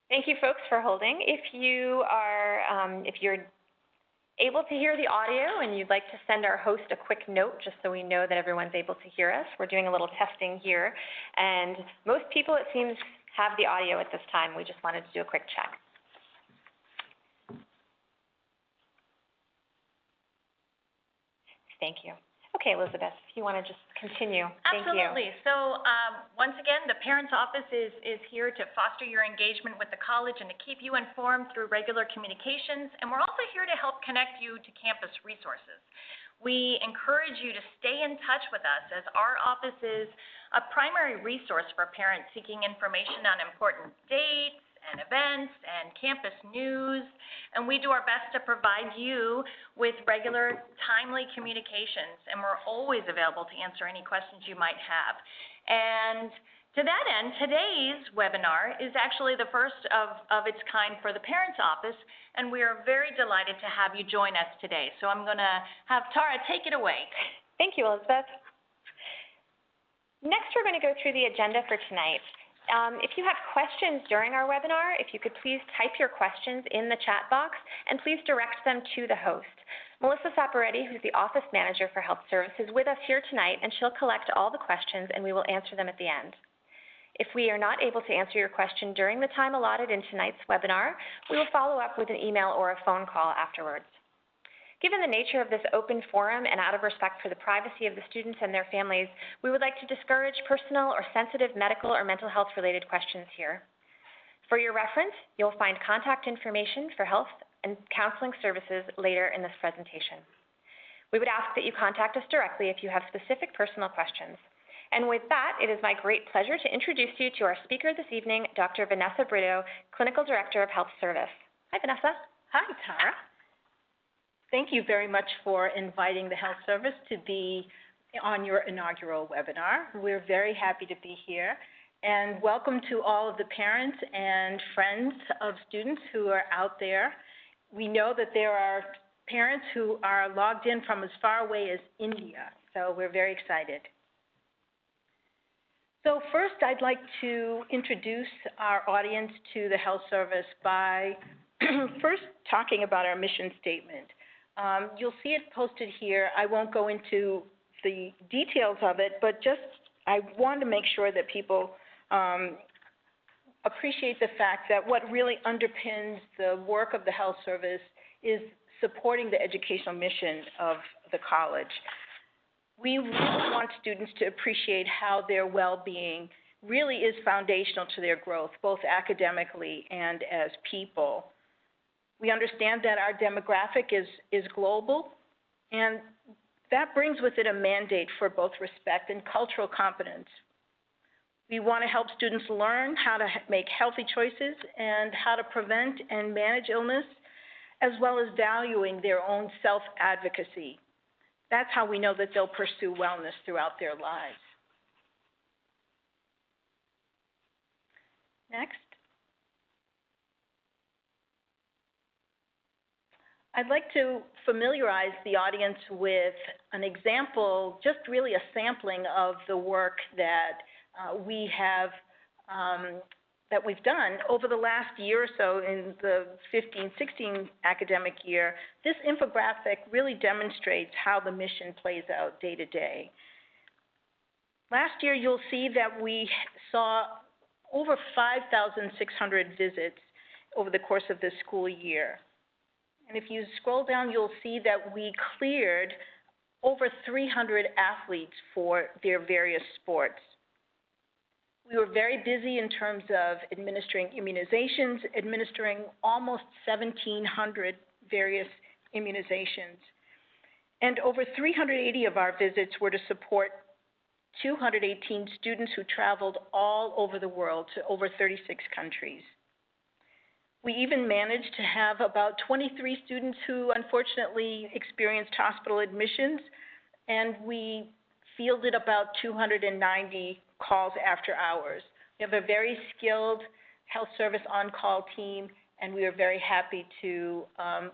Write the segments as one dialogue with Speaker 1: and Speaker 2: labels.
Speaker 1: Thank you, folks, for holding. If you're able to hear the audio and you'd like to send our host a quick note just so we know that everyone's able to hear us, we're doing a little testing here. And most people, it seems, have the audio at this time. We just wanted to do a quick check. Thank you. Okay, Elizabeth, if you want to just continue.
Speaker 2: Absolutely.
Speaker 1: Thank you.
Speaker 2: So once again, the Parents Office is here to foster your engagement with the college and to keep you informed through regular communications. And we're also here to help connect you to campus resources. We encourage you to stay in touch with us as our office is a primary resource for parents seeking information on important dates and events and campus news, and we do our best to provide you with regular, timely communications, and we're always available to answer any questions you might have. And to that end, today's webinar is actually the first of its kind for the Parents Office, and we are very delighted to have you join us today. So I'm going to have Tara take it away.
Speaker 1: Thank you, Elizabeth. Next, we're going to go through the agenda for tonight. If you have questions during our webinar, if you could please type your questions in the chat box and please direct them to the host. Melissa Saporetti, who's the Office Manager for Health Services, is with us here tonight, and she'll collect all the questions and we will answer them at the end. If we are not able to answer your question during the time allotted in tonight's webinar, we will follow up with an email or a phone call afterwards. Given the nature of this open forum and out of respect for the privacy of the students and their families, we would like to discourage personal or sensitive medical or mental health related questions here. For your reference, you'll find contact information for health and counseling services later in this presentation. We would ask that you contact us directly if you have specific personal questions. And with that, it is my great pleasure to introduce you to our speaker this evening, Dr. Vanessa Brito, Clinical Director of Health Service. Hi, Vanessa.
Speaker 3: Hi, Tara. Thank you very much for inviting the Health Service to be on your inaugural webinar. We're very happy to be here. And welcome to all of the parents and friends of students who are out there. We know that there are parents who are logged in from as far away as India, so we're very excited. So first, I'd like to introduce our audience to the Health Service by first talking about our mission statement. You'll see it posted here. I won't go into the details of it, but just I want to make sure that people appreciate the fact that what really underpins the work of the Health Service is supporting the educational mission of the college. We really want students to appreciate how their well-being really is foundational to their growth, both academically and as people. We understand that our demographic is global, and that brings with it a mandate for both respect and cultural competence. We want to help students learn how to make healthy choices and how to prevent and manage illness, as well as valuing their own self-advocacy. That's how we know that they'll pursue wellness throughout their lives. Next. I'd like to familiarize the audience with an example, just really a sampling of the work that we've done over the last year or so in the 15-16 academic year. This infographic really demonstrates how the mission plays out day to day. Last year, you'll see that we saw over 5,600 visits over the course of this school year. And if you scroll down, you'll see that we cleared over 300 athletes for their various sports. We were very busy in terms of administering immunizations, administering almost 1,700 various immunizations. And over 380 of our visits were to support 218 students who traveled all over the world to over 36 countries. We even managed to have about 23 students who unfortunately experienced hospital admissions, and we fielded about 290 calls after hours. We have a very skilled health service on-call team, and we are very happy to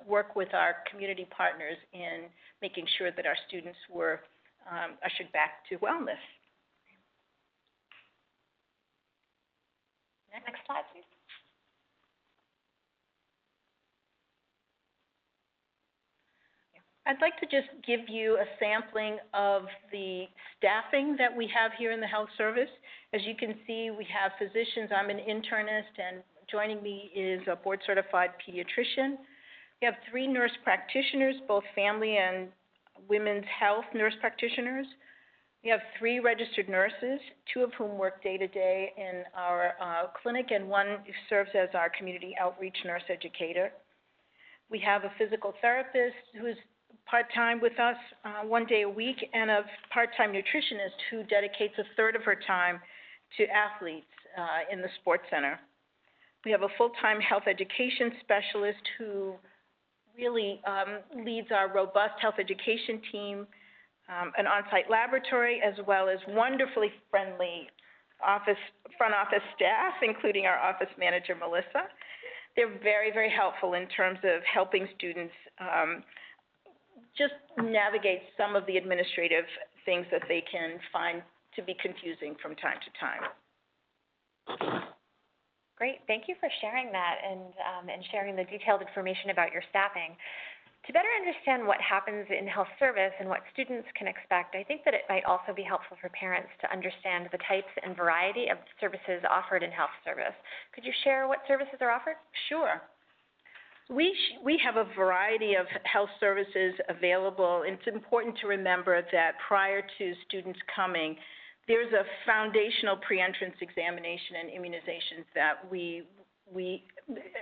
Speaker 3: work with our community partners in making sure that our students were ushered back to wellness.
Speaker 1: Next slide, please.
Speaker 3: I'd like to just give you a sampling of the staffing that we have here in the health service. As you can see, we have physicians. I'm an internist, and joining me is a board-certified pediatrician. We have 3 nurse practitioners, both family and women's health nurse practitioners. We have 3 registered nurses, 2 of whom work day-to-day in our clinic, and 1 serves as our community outreach nurse educator. We have a physical therapist who's part-time with us 1 day a week, and a part-time nutritionist who dedicates a third of her time to athletes in the sports center. We have a full-time health education specialist who really leads our robust health education team, an on-site laboratory, as well as wonderfully friendly front office staff, including our office manager, Melissa. They're very, very helpful in terms of helping students just navigate some of the administrative things that they can find to be confusing from time to time.
Speaker 1: Great. Thank you for sharing that and sharing the detailed information about your staffing. To better understand what happens in health service and what students can expect, I think that it might also be helpful for parents to understand the types and variety of services offered in health service. Could you share what services are offered?
Speaker 3: Sure. We have a variety of health services available. It's important to remember that prior to students coming, there's a foundational pre-entrance examination and immunizations that we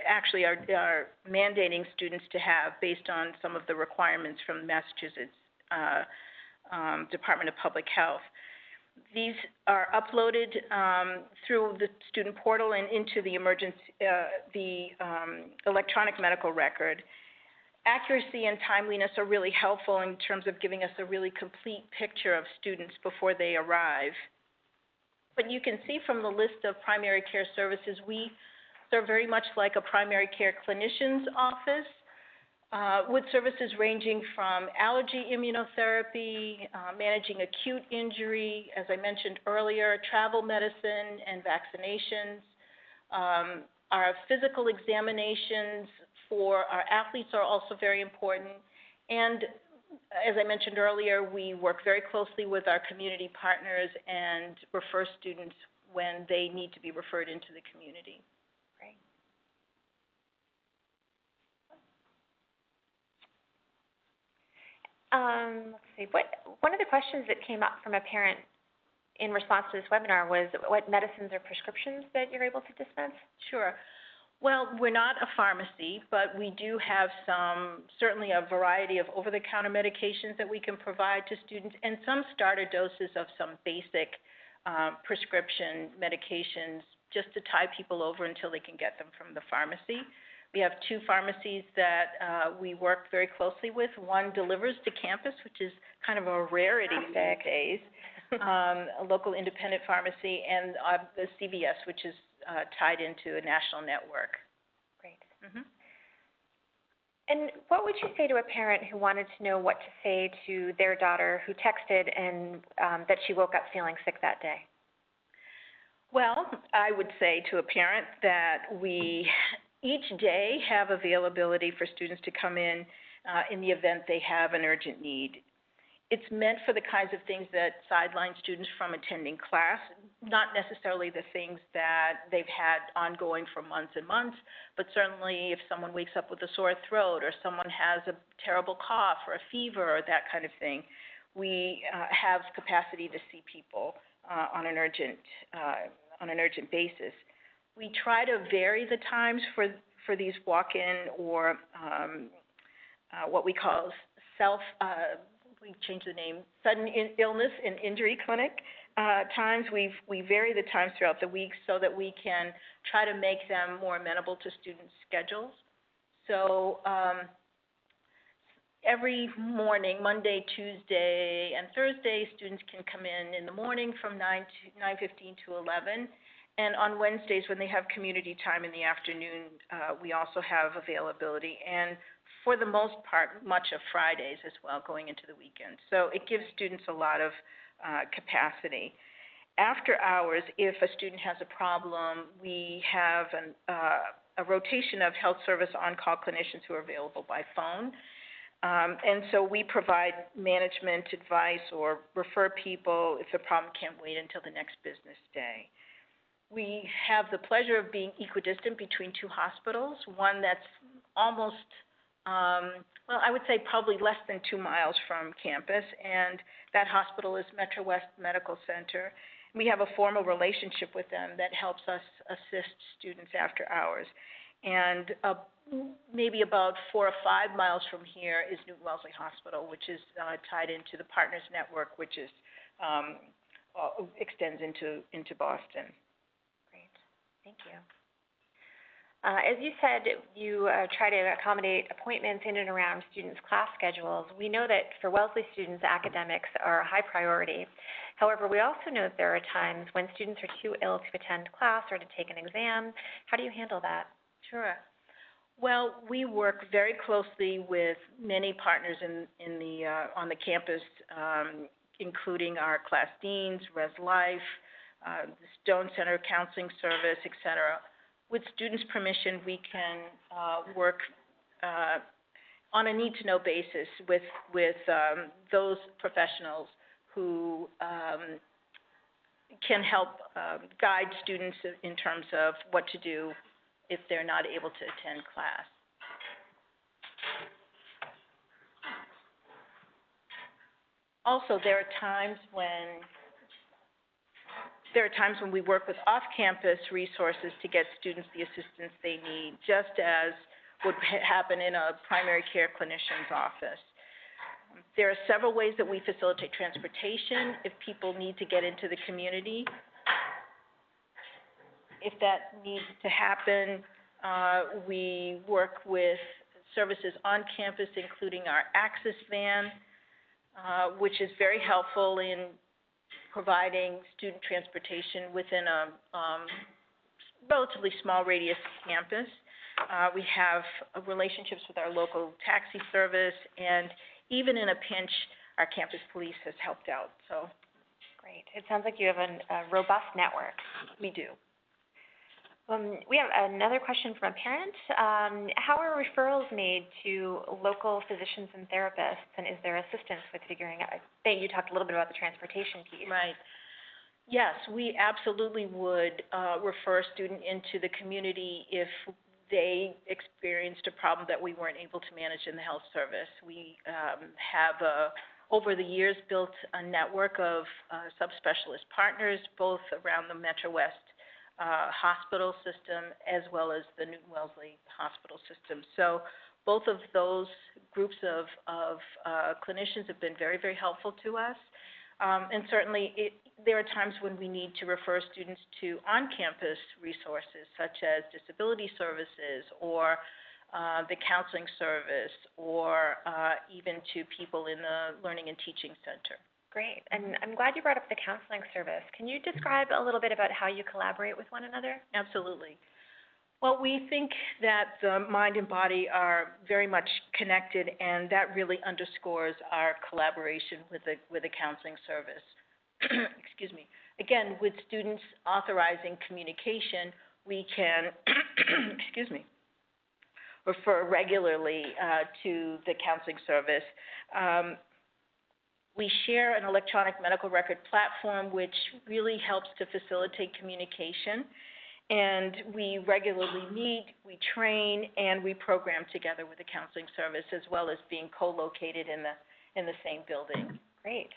Speaker 3: actually are mandating students to have based on some of the requirements from the Massachusetts Department of Public Health. These are uploaded through the student portal and into the electronic medical record. Accuracy and timeliness are really helpful in terms of giving us a really complete picture of students before they arrive. But you can see from the list of primary care services, we serve very much like a primary care clinician's office, with services ranging from allergy immunotherapy, managing acute injury, as I mentioned earlier, travel medicine and vaccinations. Our physical examinations for our athletes are also very important. And as I mentioned earlier, we work very closely with our community partners and refer students when they need to be referred into the community.
Speaker 1: Great. Let's see. One of the questions that came up from a parent in response to this webinar was what medicines or prescriptions that you're able to dispense?
Speaker 3: Sure. Well, we're not a pharmacy, but we do have certainly a variety of over-the-counter medications that we can provide to students, and some starter doses of some basic prescription medications just to tie people over until they can get them from the pharmacy. We have 2 pharmacies that we work very closely with. One delivers to campus, which is kind of a rarity these days, a local independent pharmacy, and the CVS, which is tied into a national network.
Speaker 1: Great. Mm-hmm. And what would you say to a parent who wanted to know what to say to their daughter who texted and that she woke up feeling sick that day?
Speaker 3: Well, I would say to a parent that we each day have availability for students to come in the event they have an urgent need. It's meant for the kinds of things that sideline students from attending class, not necessarily the things that they've had ongoing for months and months, but certainly if someone wakes up with a sore throat or someone has a terrible cough or a fever or that kind of thing, we have capacity to see people on an urgent basis. We try to vary the times for these walk-in or what we call we changed the name, sudden illness and injury clinic times. We vary the times throughout the week so that we can try to make them more amenable to students' schedules. So every morning, Monday, Tuesday, and Thursday, students can come in the morning from 9:15 to 11. And on Wednesdays, when they have community time in the afternoon, we also have availability. And for the most part, much of Fridays as well, going into the weekend. So it gives students a lot of capacity. After hours, if a student has a problem, we have a rotation of health service on-call clinicians who are available by phone. And so we provide management advice or refer people if the problem can't wait until the next business day. We have the pleasure of being equidistant between two hospitals, one that's almost, well, I would say probably less than 2 miles from campus, and that hospital is Metro West Medical Center. We have a formal relationship with them that helps us assist students after hours. And maybe about 4 or 5 miles from here is Wellesley Hospital, which is tied into the Partners Network, which is extends into Boston.
Speaker 1: Great, thank you. As you said, you try to accommodate appointments in and around students' class schedules. We know that for Wellesley students, academics are a high priority. However, we also know that there are times when students are too ill to attend class or to take an exam. How do you handle that?
Speaker 3: Sure. Well, we work very closely with many partners on the campus, including our class deans, Res Life, the Stone Center Counseling Service, et cetera. With students' permission, we can work on a need-to-know basis with those professionals who can help guide students in terms of what to do if they're not able to attend class. Also, there are times when we work with off-campus resources to get students the assistance they need, just as would happen in a primary care clinician's office. There are several ways that we facilitate transportation if people need to get into the community. If that needs to happen, we work with services on campus, including our Access van, which is very helpful in providing student transportation within a relatively small radius campus. We have relationships with our local taxi service, and even in a pinch, our campus police has helped out. So,
Speaker 1: great. It sounds like you have a robust network.
Speaker 3: We do.
Speaker 1: We have another question from a parent. How are referrals made to local physicians and therapists, and is there assistance with figuring out? I think you talked a little bit about the transportation piece.
Speaker 3: Right. Yes, we absolutely would refer a student into the community if they experienced a problem that we weren't able to manage in the health service. We have, over the years, built a network of subspecialist partners, both around the Metro West hospital system as well as the Newton Wellesley hospital system. So both of those groups of clinicians have been very, very helpful to us. And certainly there are times when we need to refer students to on-campus resources such as disability services or the counseling service or even to people in the Learning and Teaching Center.
Speaker 1: Great. And I'm glad you brought up the counseling service. Can you describe a little bit about how you collaborate with one another?
Speaker 3: Absolutely. Well, we think that the mind and body are very much connected, and that really underscores our collaboration with the counseling service. Excuse me. Again, with students authorizing communication, we can, excuse me, refer regularly to the counseling service. We share an electronic medical record platform which really helps to facilitate communication, and we regularly meet, we train, and we program together with the counseling service as well as being co-located in the same building.
Speaker 1: Great.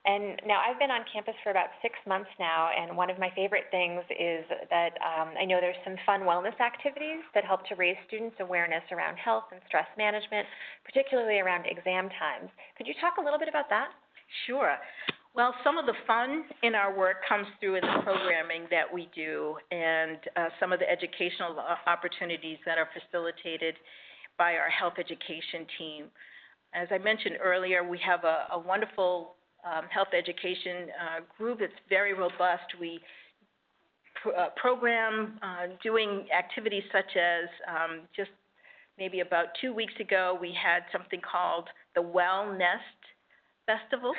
Speaker 1: And now I've been on campus for about 6 months now, and one of my favorite things is that I know there's some fun wellness activities that help to raise students' awareness around health and stress management, particularly around exam times. Could you talk a little bit about that?
Speaker 3: Sure. Well, some of the fun in our work comes through in the programming that we do and some of the educational opportunities that are facilitated by our health education team. As I mentioned earlier, we have a wonderful health education group. It's very robust. We program doing activities such as just maybe about 2 weeks ago, we had something called the Wellness Festival,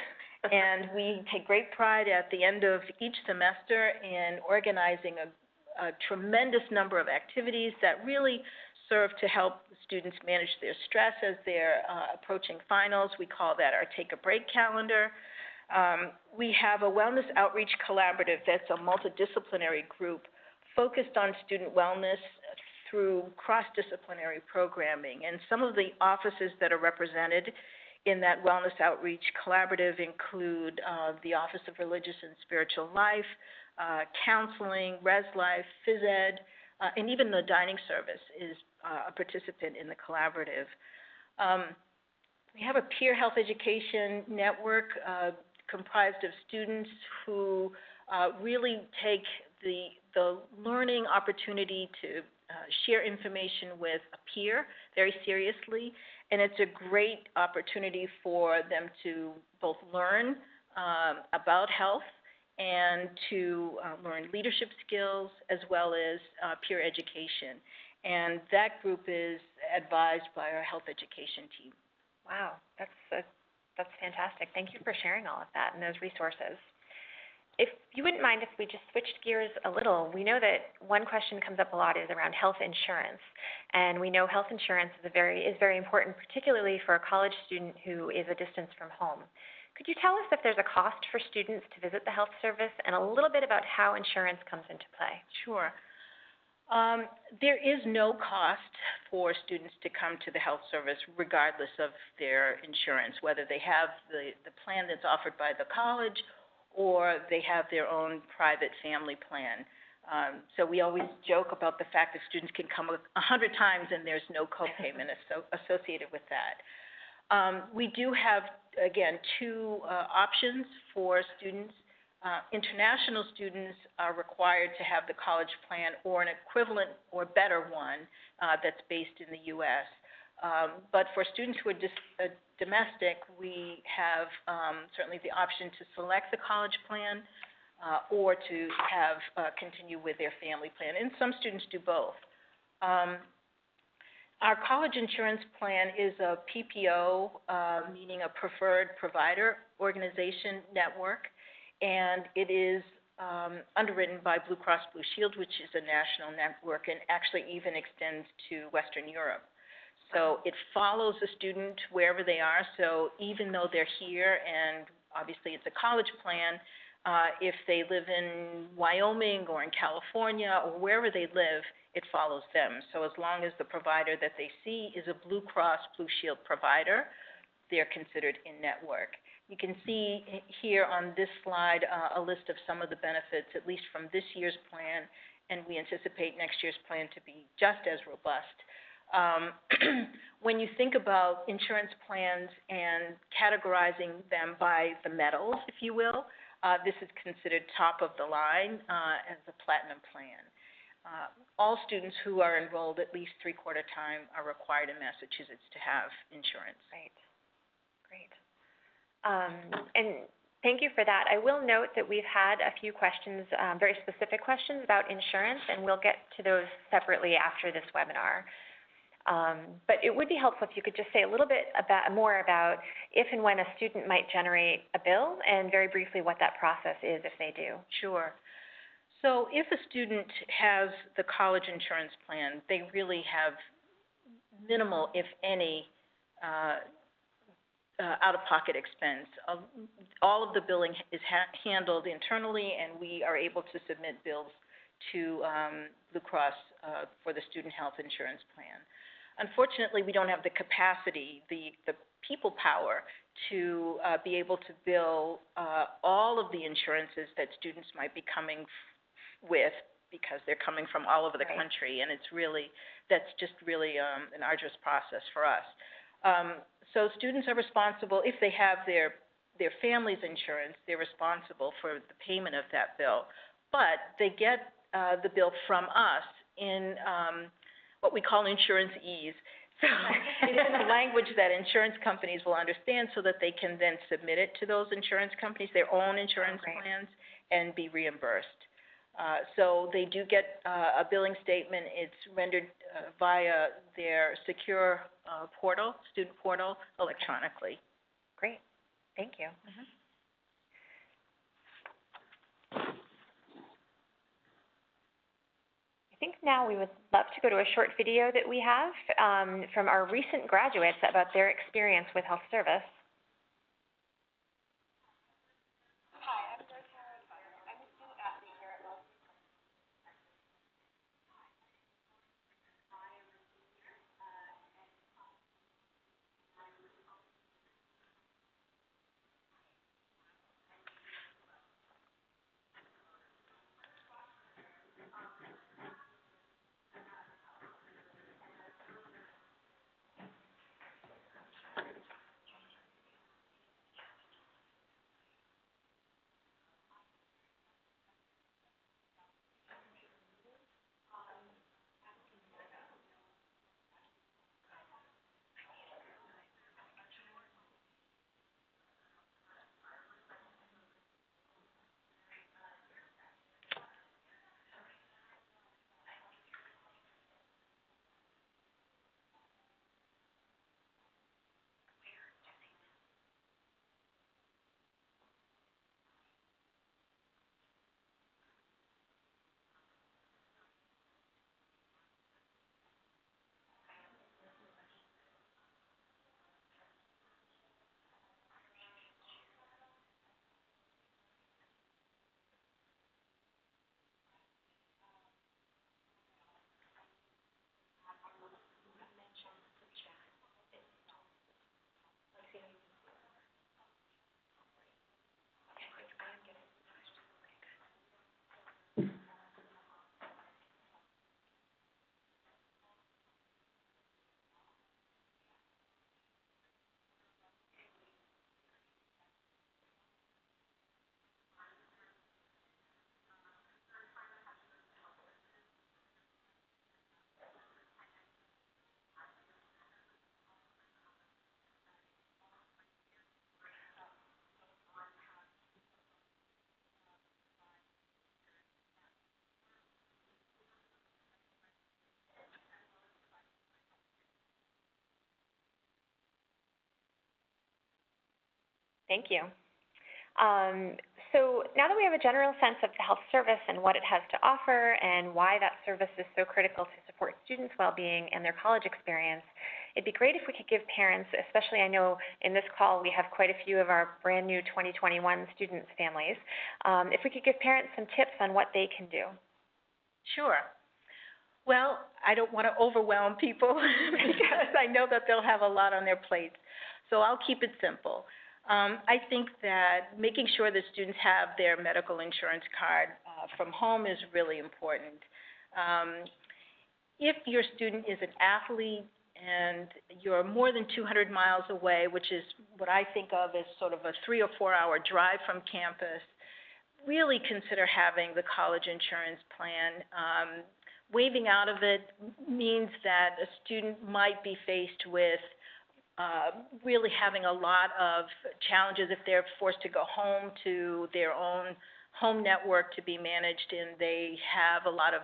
Speaker 3: and we take great pride at the end of each semester in organizing a tremendous number of activities that really serve to help students manage their stress as they're approaching finals. We call that our Take a Break calendar. We have a wellness outreach collaborative that's a multidisciplinary group focused on student wellness through cross-disciplinary programming. And some of the offices that are represented in that wellness outreach collaborative include the Office of Religious and Spiritual Life, counseling, res life, phys ed, and even the dining service is a participant in the collaborative. We have a peer health education network comprised of students who really take the learning opportunity to share information with a peer very seriously, and it's a great opportunity for them to both learn about health and to learn leadership skills as well as peer education. And that group is advised by our health education team.
Speaker 1: Wow, that's fantastic. Thank you for sharing all of that and those resources. If you wouldn't mind if we just switched gears a little, we know that one question comes up a lot is around health insurance. And we know health insurance is very important, particularly for a college student who is a distance from home. Could you tell us if there's a cost for students to visit the health service and a little bit about how insurance comes into play?
Speaker 3: Sure. There is no cost for students to come to the health service regardless of their insurance, whether they have the plan that's offered by the college or they have their own private family plan. So we always joke about the fact that students can come 100 times and there's no copayment associated with that. We do have, again, two options for students. International students are required to have the college plan or an equivalent or better one that's based in the U.S. But for students who are domestic, we have certainly the option to select the college plan or to have continue with their family plan. And some students do both. Our college insurance plan is a PPO, meaning a preferred provider organization network. And it is underwritten by Blue Cross Blue Shield, which is a national network and actually even extends to Western Europe. So it follows the student wherever they are. So even though they're here and obviously it's a college plan, if they live in Wyoming or in California or wherever they live, it follows them. So as long as the provider that they see is a Blue Cross Blue Shield provider, they're considered in-network. You can see here on this slide a list of some of the benefits, at least from this year's plan, and we anticipate next year's plan to be just as robust. When you think about insurance plans and categorizing them by the metals, if you will, this is considered top of the line as a platinum plan. All students who are enrolled at least 3/4 time are required in Massachusetts to have insurance.
Speaker 1: Right. Great. And thank you for that. I will note that we've had a few questions, very specific questions about insurance, and we'll get to those separately after this webinar. But it would be helpful if you could just say a little bit more about if and when a student might generate a bill, and very briefly what that process is if they do.
Speaker 3: Sure. So if a student has the college insurance plan, they really have minimal, if any, out-of-pocket expense. All of the billing is handled internally, and we are able to submit bills to Blue Cross for the student health insurance plan. Unfortunately, we don't have the capacity, the people power to be able to bill all of the insurances that students might be coming with because they're coming from all over the country, and that's just really an arduous process for us. So students are responsible, if they have their family's insurance, they're responsible for the payment of that bill. But they get the bill from us in what we call insurance ease. So it is a language that insurance companies will understand so that they can then submit it to those insurance companies, their own insurance plans, and be reimbursed. So they do get a billing statement. It's rendered via their secure portal, student portal, electronically.
Speaker 1: Great. Thank you. I think now we would love to go to a short video that we have from our recent graduates about their experience with health service. Thank you. So now that we have a general sense of the health service and what it has to offer and why that service is so critical to support students' well-being and their college experience, it'd be great if we could give parents, especially I know in this call we have quite a few of our brand new 2021 students' families, if we could give parents some tips on what they can do.
Speaker 3: Sure. Well, I don't want to overwhelm people because I know that they'll have a lot on their plates. So I'll keep it simple. I think that making sure that students have their medical insurance card from home is really important. If your student is an athlete and you're more than 200 miles away, which is what I think of as sort of a 3 or 4 hour drive from campus, really consider having the college insurance plan. Waiving out of it means that a student might be faced with really having a lot of challenges if they're forced to go home to their own home network to be managed and they have a lot of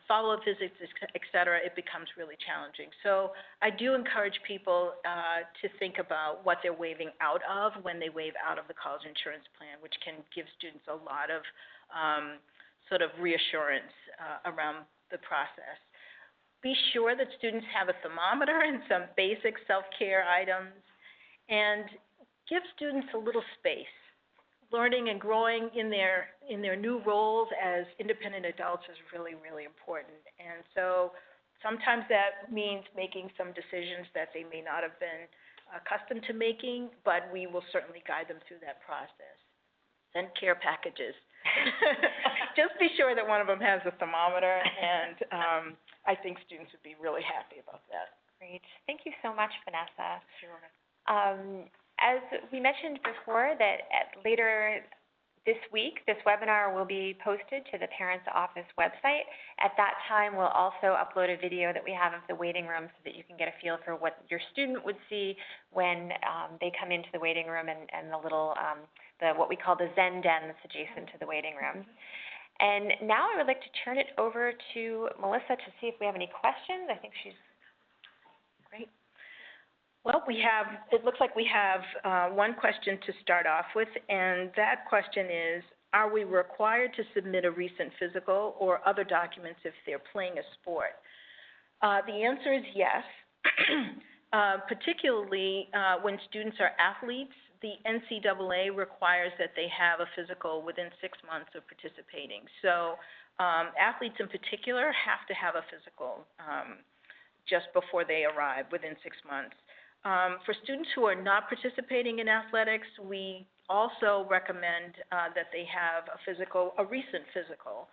Speaker 3: follow-up visits, et cetera. It becomes really challenging. So I do encourage people to think about what they're waiving out of when they waive out of the college insurance plan, which can give students a lot of sort of reassurance around the process. Be sure that students have a thermometer and some basic self-care items, and give students a little space. Learning and growing in their new roles as independent adults is really, really important. And so sometimes that means making some decisions that they may not have been accustomed to making, but we will certainly guide them through that process. Then care packages. Just be sure that one of them has a thermometer, and I think students would be really happy about that.
Speaker 1: Great. Thank you so much, Vanessa. Sure. As we mentioned before, that later this week, this webinar will be posted to the Parents Office website. At that time, we'll also upload a video that we have of the waiting room so that you can get a feel for what your student would see when they come into the waiting room and the little, what we call the Zen den that's adjacent to the waiting room. And now I would like to turn it over to Melissa to see if we have any questions. I think she's great.
Speaker 3: Well, it looks like we have one question to start off with, and that question is, Are we required to submit a recent physical or other documents if they're playing a sport? The answer is yes. Particularly when students are athletes, the NCAA requires that they have a physical within 6 months of participating. So athletes in particular have to have a physical just before they arrive, within 6 months. For students who are not participating in athletics, we also recommend that they have a physical, a recent physical.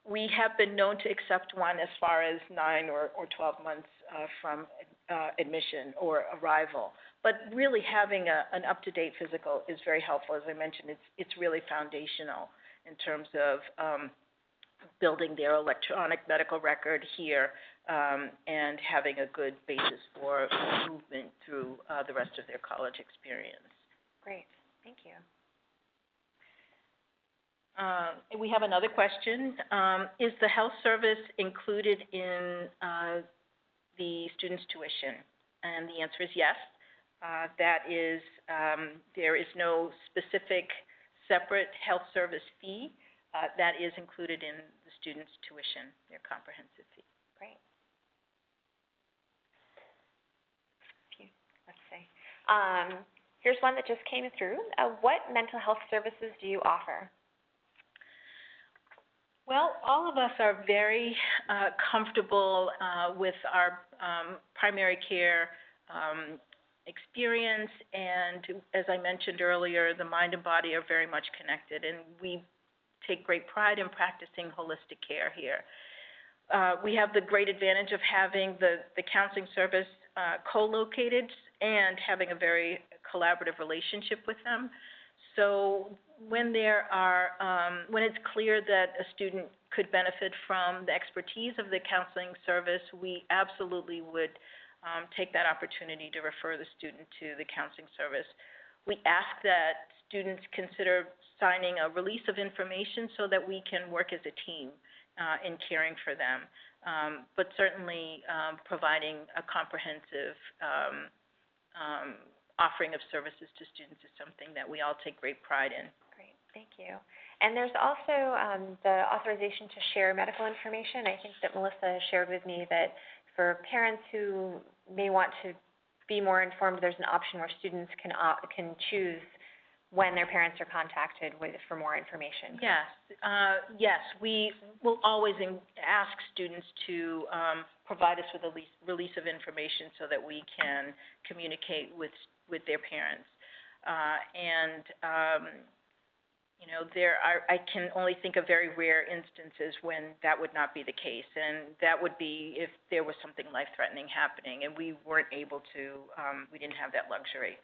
Speaker 3: We have been known to accept one as far as 9 or 12 months from admission or arrival. But really having an up-to-date physical is very helpful. As I mentioned, it's really foundational in terms of building their electronic medical record here and having a good basis for movement through the rest of their college experience.
Speaker 1: Great. Thank you.
Speaker 3: We have another question. Is the health service included in the student's tuition? And the answer is yes. That is, there is no specific separate health service fee. That is included in the student's tuition, their comprehensive fee.
Speaker 1: Great. Let's see. Here's one that just came through. What mental health services do you offer?
Speaker 3: Well, all of us are very comfortable with our primary care experience, and as I mentioned earlier, the mind and body are very much connected, and we take great pride in practicing holistic care here. We have the great advantage of having the counseling service co-located and having a very collaborative relationship with them. So when there are, when it's clear that a student could benefit from the expertise of the counseling service, we absolutely would take that opportunity to refer the student to the counseling service. We ask that students consider signing a release of information so that we can work as a team in caring for them, but certainly providing a comprehensive offering of services to students is something that we all take great pride in.
Speaker 1: Great, thank you. And there's also the authorization to share medical information. I think that Melissa shared with me that for parents who may want to be more informed, there's an option where students can choose when their parents are contacted for more information.
Speaker 3: Yes, yes, we will always ask students to provide us with a release of information so that we can communicate with their parents. You know, I can only think of very rare instances when that would not be the case, and that would be if there was something life-threatening happening and we weren't able to, we didn't have that luxury.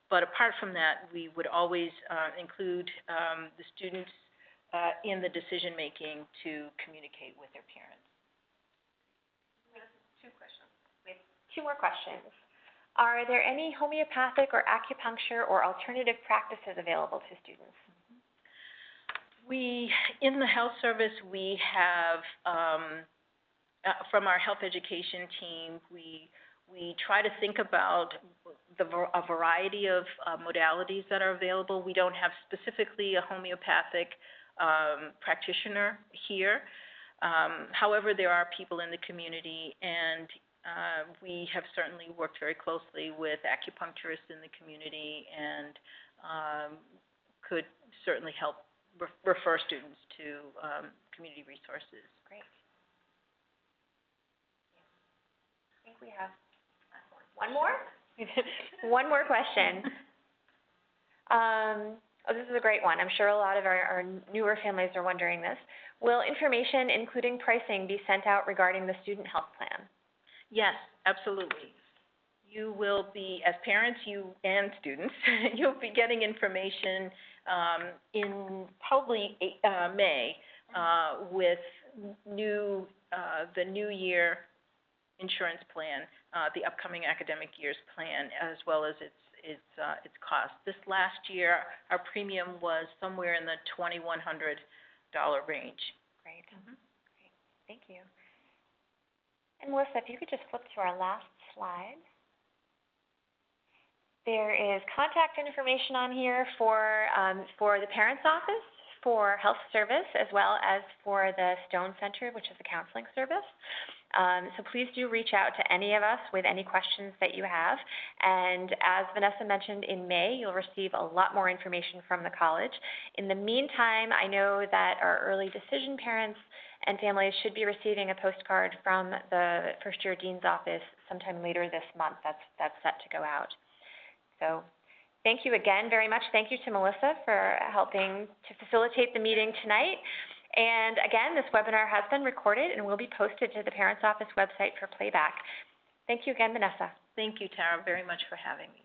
Speaker 3: But apart from that, we would always include the students in the decision-making to communicate with their parents.
Speaker 1: Two questions. We have two more questions. Are there any homeopathic or acupuncture or alternative practices available to students?
Speaker 3: In the health service, we have, from our health education team, we try to think about a variety of modalities that are available. We don't have specifically a homeopathic practitioner here. However, there are people in the community, and we have certainly worked very closely with acupuncturists in the community and could certainly help refer students to community resources.
Speaker 1: Great. I think we have one more? One more question. This is a great one. I'm sure a lot of our newer families are wondering this. Will information, including pricing, be sent out regarding the student health plan?
Speaker 3: Yes, absolutely. You will be, as parents and students, you'll be getting information in probably May with the new year insurance plan, the upcoming academic year's plan, as well as its cost. This last year, our premium was somewhere in the $2,100 range.
Speaker 1: Great. Great. Thank you. And Melissa, if you could just flip to our last slide. There is contact information on here for the parents' office, for health service, as well as for the Stone Center, which is a counseling service. So please do reach out to any of us with any questions that you have. And as Vanessa mentioned, in May, you'll receive a lot more information from the college. In the meantime, I know that our early decision parents and families should be receiving a postcard from the first-year dean's office sometime later this month. That's set to go out. So thank you again very much. Thank you to Melissa for helping to facilitate the meeting tonight. And again, this webinar has been recorded and will be posted to the Parents Office website for playback. Thank you again, Vanessa.
Speaker 3: Thank you, Tara, very much for having me.